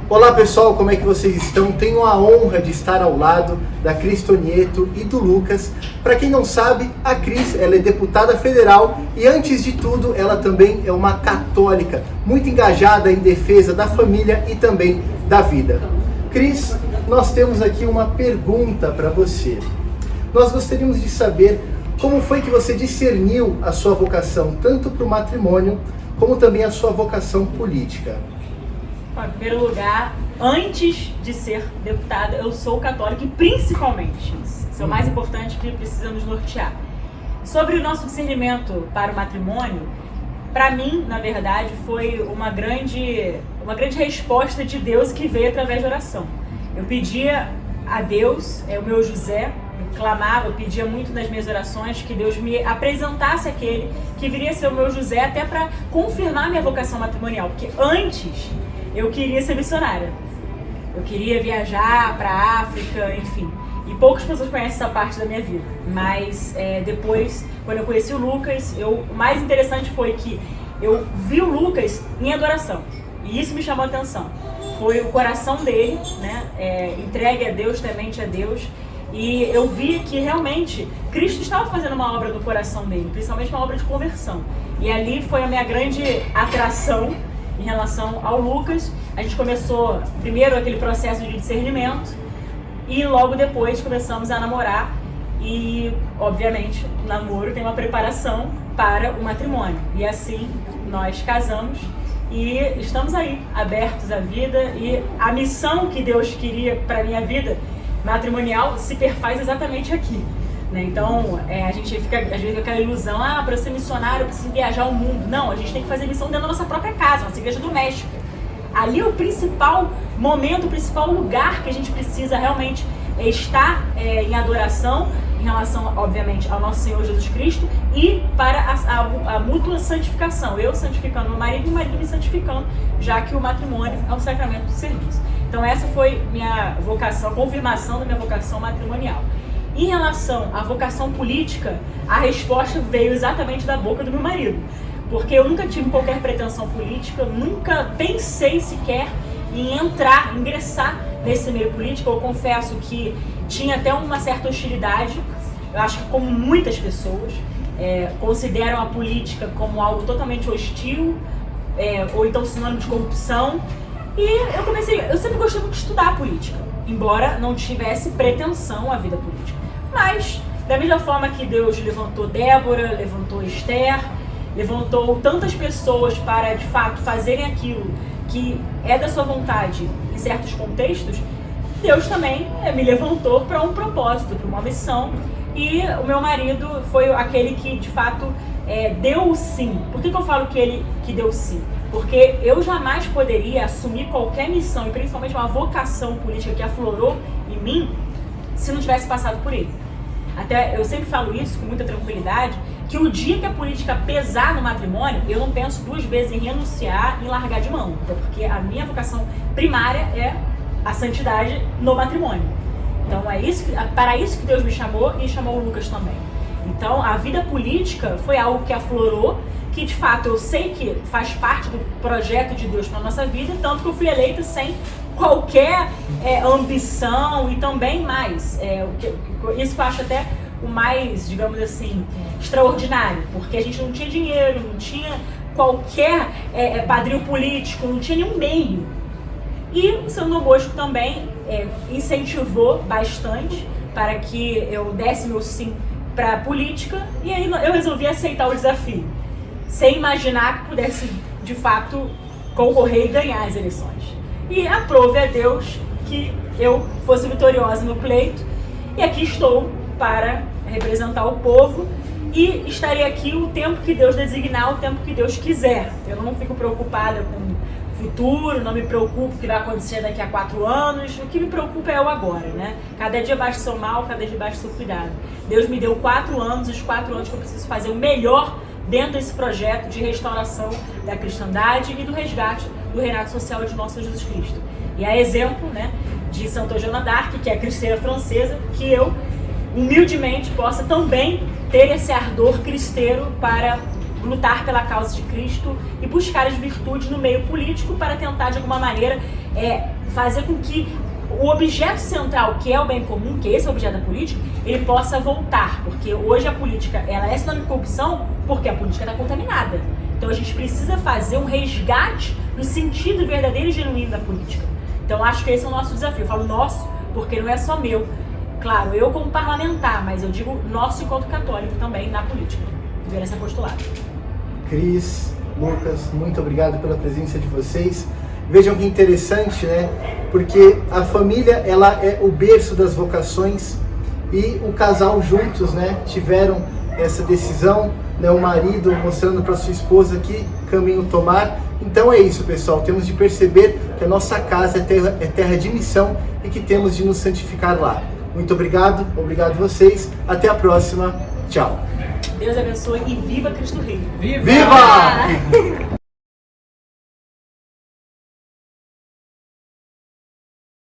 Olá pessoal, como é que vocês estão? Tenho a honra de estar ao lado da Cris Tonieto e do Lucas. Para quem não sabe, a Cris ela é deputada federal e antes de tudo ela também é uma católica, muito engajada em defesa da família e também da vida. Cris, nós temos aqui uma pergunta para você. Nós gostaríamos de saber como foi que você discerniu a sua vocação tanto para o matrimônio como também a sua vocação política. Em primeiro lugar, antes de ser deputada, eu sou católica e principalmente isso é o mais importante que precisamos nortear. Sobre o nosso discernimento para o matrimônio, para mim, na verdade, foi uma grande resposta de Deus que veio através da oração. Eu pedia a Deus, o meu José, eu clamava, eu pedia muito nas minhas orações que Deus me apresentasse aquele que viria a ser o meu José até para confirmar minha vocação matrimonial, porque antes eu queria ser missionária. Eu queria viajar para a África, enfim. E poucas pessoas conhecem essa parte da minha vida. Mas depois, quando eu conheci o Lucas, o mais interessante foi que eu vi o Lucas em adoração. E isso me chamou a atenção. Foi o coração dele, né? Entregue a Deus, temente a Deus. E eu vi que realmente Cristo estava fazendo uma obra no coração dele, principalmente uma obra de conversão. E ali foi a minha grande atração em relação ao Lucas. A gente começou primeiro aquele processo de discernimento e logo depois começamos a namorar e, obviamente, o namoro tem uma preparação para o matrimônio. E assim nós casamos e estamos aí, abertos à vida, e a missão que Deus queria para a minha vida matrimonial se perfaz exatamente aqui. Então, a gente fica, às vezes, com aquela ilusão, para ser missionário eu preciso viajar o mundo. Não, a gente tem que fazer missão dentro da nossa própria casa, nossa igreja doméstica. Ali é o principal momento, o principal lugar que a gente precisa realmente estar em adoração, em relação, obviamente, ao nosso Senhor Jesus Cristo e para a mútua santificação. Eu santificando meu marido e o marido me santificando, já que o matrimônio é um sacramento de serviço. Então, essa foi minha vocação, confirmação da minha vocação matrimonial. Em relação à vocação política, a resposta veio exatamente da boca do meu marido. Porque eu nunca tive qualquer pretensão política, nunca pensei sequer em ingressar nesse meio político. Eu confesso que tinha até uma certa hostilidade. Eu acho que, como muitas pessoas, consideram a política como algo totalmente hostil, ou então sinônimo de corrupção. E eu sempre gostei muito de estudar política, embora não tivesse pretensão à vida política. Mas, da mesma forma que Deus levantou Débora, levantou Esther, levantou tantas pessoas para, de fato, fazerem aquilo que é da sua vontade em certos contextos, Deus também me levantou para um propósito, para uma missão. E o meu marido foi aquele que, de fato, deu o sim. Por que eu falo que ele que deu o sim? Porque eu jamais poderia assumir qualquer missão, e principalmente uma vocação política que aflorou em mim, se não tivesse passado por ele. Até eu sempre falo isso com muita tranquilidade, que o dia que a política pesar no matrimônio, eu não penso duas vezes em renunciar e largar de mão. Até porque a minha vocação primária é a santidade no matrimônio. Então para isso que Deus me chamou e chamou o Lucas também. Então a vida política foi algo que aflorou, que de fato eu sei que faz parte do projeto de Deus para a nossa vida, tanto que eu fui eleita sem qualquer ambição e também mais. Isso que eu acho até o mais, digamos assim, extraordinário, porque a gente não tinha dinheiro, não tinha qualquer padrinho político, não tinha nenhum meio. E o São Dom Bosco também incentivou bastante para que eu desse meu sim para a política, e aí eu resolvi aceitar o desafio, sem imaginar que pudesse, de fato, concorrer e ganhar as eleições. E aprove a Deus que eu fosse vitoriosa no pleito, e aqui estou para representar o povo, e estarei aqui o tempo que Deus designar, o tempo que Deus quiser. Eu não fico preocupada com o futuro, não me preocupo com o que vai acontecer daqui a 4 anos, o que me preocupa é o agora, né? Cada dia baixa o seu mal, cada dia baixa o seu cuidado. Deus me deu 4 anos, os 4 anos que eu preciso fazer o melhor dentro desse projeto de restauração da cristandade e do resgate do reinado social de nosso Jesus Cristo. E a exemplo, né, de Santa Joana d'Arc, que é a cristeira francesa, que eu humildemente possa também ter esse ardor cristeiro para lutar pela causa de Cristo e buscar as virtudes no meio político para tentar, de alguma maneira, fazer com que o objeto central, que é o bem comum, que esse é o objeto da política, ele possa voltar, porque hoje a política ela é sinônimo de corrupção porque a política está contaminada. Então a gente precisa fazer um resgate no sentido verdadeiro e genuíno da política. Então acho que esse é o nosso desafio. Eu falo nosso porque não é só meu. Claro, eu como parlamentar, mas eu digo nosso enquanto católico também na política. Ver esse apostolado. Cris, Lucas, muito obrigado pela presença de vocês. Vejam que interessante, né? Porque a família, ela é o berço das vocações e o casal juntos, né, tiveram essa decisão, né, o marido mostrando para sua esposa que caminho tomar. Então é isso, pessoal, temos de perceber que a nossa casa é terra de missão e que temos de nos santificar lá. Muito obrigado vocês, até a próxima, tchau. Deus abençoe e viva Cristo Rei. Viva!